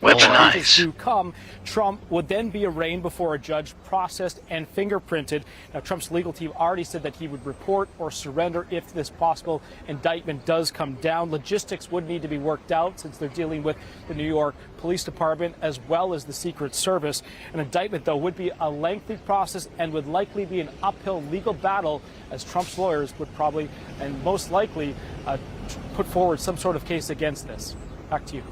Weaponized. Do come, Trump would then be arraigned before a judge, processed and fingerprinted. Now, Trump's legal team already said that he would report or surrender if this possible indictment does come down. Logistics would need to be worked out since they're dealing with the New York Police Department as well as the Secret Service. An indictment, though, would be a lengthy process and would likely be an uphill legal battle, as Trump's lawyers would probably and most likely put forward some sort of case against this. Back to you.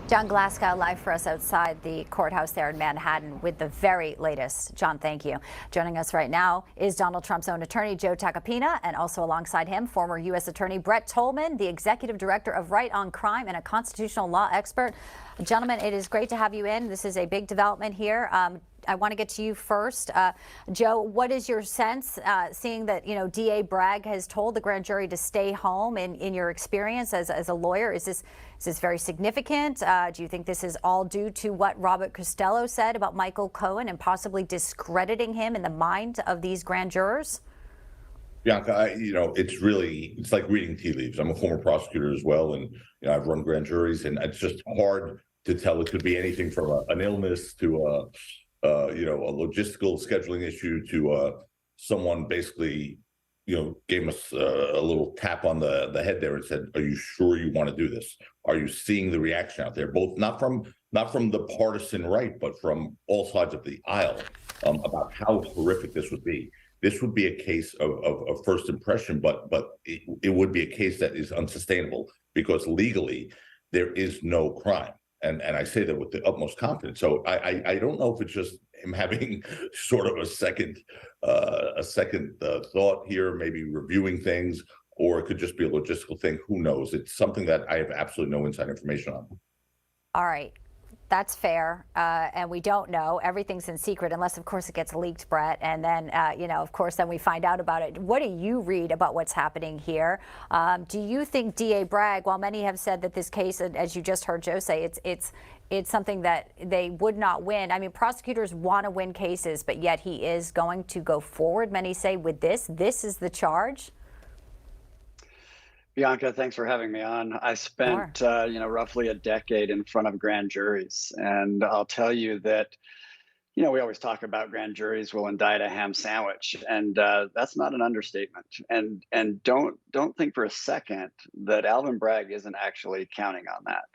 John Glasgow live for us outside the courthouse there in Manhattan with the very latest. John, thank you. Joining us right now is Donald Trump's own attorney, Joe Tacopina, and also alongside him, former U.S. Attorney Brett Tolman, the executive director of Right on Crime and a constitutional law expert. Gentlemen, it is great to have you in. This is a big development here. I want to get to you first. Joe, what is your sense, seeing that, DA Bragg has told the grand jury to stay home in your experience as a lawyer? Is this very significant? Do you think this is all due to what Robert Costello said about Michael Cohen and possibly discrediting him in the mind of these grand jurors? Bianca, it's like reading tea leaves. I'm a former prosecutor as well, and I've run grand juries, and it's just hard to tell. It could be anything from an illness to a logistical scheduling issue to someone basically, gave us a little tap on the head there and said, "Are you sure you want to do this? Are you seeing the reaction out there, both not from the partisan right, but from all sides of the aisle, about how horrific this would be?" This would be a case of first impression, but it would be a case that is unsustainable because legally there is no crime. And I say that with the utmost confidence. So I don't know if it's just him having sort of a second thought here, maybe reviewing things, or it could just be a logistical thing. Who knows? It's something that I have absolutely no inside information on. All right. That's fair, and we don't know. Everything's in secret unless, of course, it gets leaked, Brett, and then, of course, then we find out about it. What do you read about what's happening here? Do you think DA Bragg, while many have said that this case, as you just heard Joe say, it's something that they would not win. I mean, prosecutors want to win cases, but yet he is going to go forward, many say, with this. This is the charge. Bianca, thanks for having me on. I spent, roughly a decade in front of grand juries. And I'll tell you that, we always talk about grand juries will indict a ham sandwich. And that's not an understatement. And don't think for a second that Alvin Bragg isn't actually counting on that.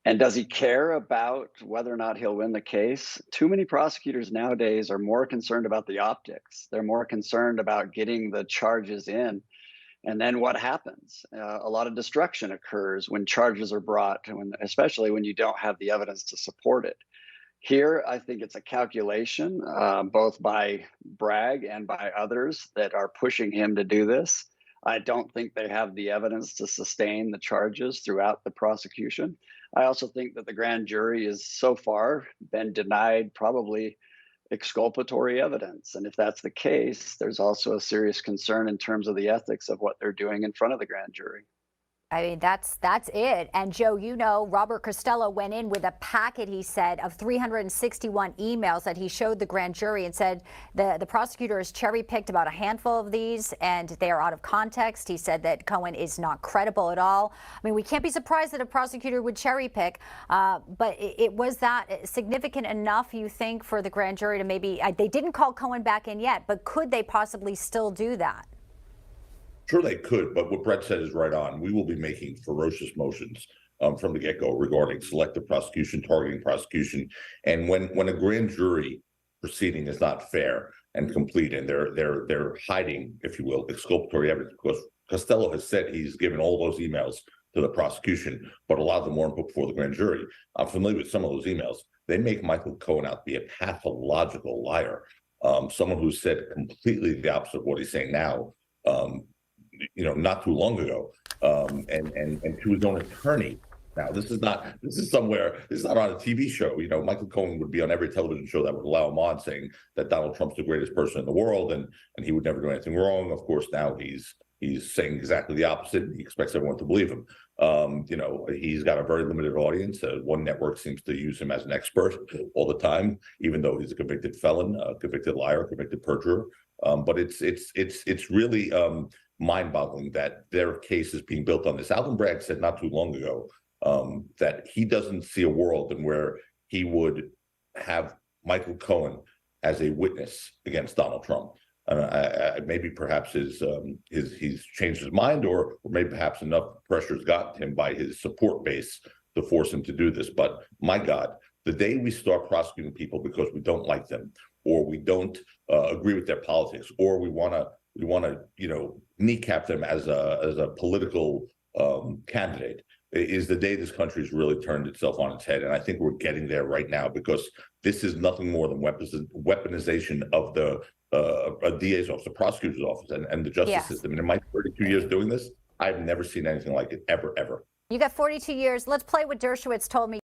And does he care about whether or not he'll win the case? Too many prosecutors nowadays are more concerned about the optics. They're more concerned about getting the charges in. And then what happens? A lot of destruction occurs when charges are brought, especially when you don't have the evidence to support it. Here, I think it's a calculation, both by Bragg and by others that are pushing him to do this. I don't think they have the evidence to sustain the charges throughout the prosecution. I also think that the grand jury has so far been denied probably exculpatory evidence. And if that's the case, there's also a serious concern in terms of the ethics of what they're doing in front of the grand jury. I mean, that's it. And Joe, Robert Costello went in with a packet, he said, of 361 emails that he showed the grand jury and said the prosecutor has cherry-picked about a handful of these and they are out of context. He said that Cohen is not credible at all. I mean, we can't be surprised that a prosecutor would cherry-pick, but it was that significant enough, you think, for the grand jury to maybe, they didn't call Cohen back in yet, but could they possibly still do that? Sure, they could, but what Brett said is right on. We will be making ferocious motions from the get-go regarding selective prosecution, targeting prosecution, and when a grand jury proceeding is not fair and complete, and they're hiding, if you will, exculpatory evidence, because Costello has said he's given all those emails to the prosecution, but a lot of them weren't put before the grand jury. I'm familiar with some of those emails. They make Michael Cohen out to be a pathological liar, someone who said completely the opposite of what he's saying now. Not too long ago, and to his own attorney. Now, this is not on a TV show. Michael Cohen would be on every television show that would allow him on, saying that Donald Trump's the greatest person in the world and he would never do anything wrong. Of course, now he's saying exactly the opposite. He expects everyone to believe him. He's got a very limited audience. One network seems to use him as an expert all the time, even though he's a convicted felon, a convicted liar, convicted perjurer. But it's really mind-boggling that their case is being built on this. Alvin Bragg said not too long ago that he doesn't see a world in where he would have Michael Cohen as a witness against Donald Trump. Maybe perhaps he's changed his mind, or maybe perhaps enough pressure has gotten him by his support base to force him to do this. But my God, the day we start prosecuting people because we don't like them, or we don't agree with their politics, or we want to kneecap them as a political candidate, is the day this country's really turned itself on its head. And I think we're getting there right now, because this is nothing more than weaponization of the DA's office, the prosecutor's office, and the justice system. And in my 32 years doing this, I've never seen anything like it, ever. You got 42 years. Let's play what Dershowitz told me.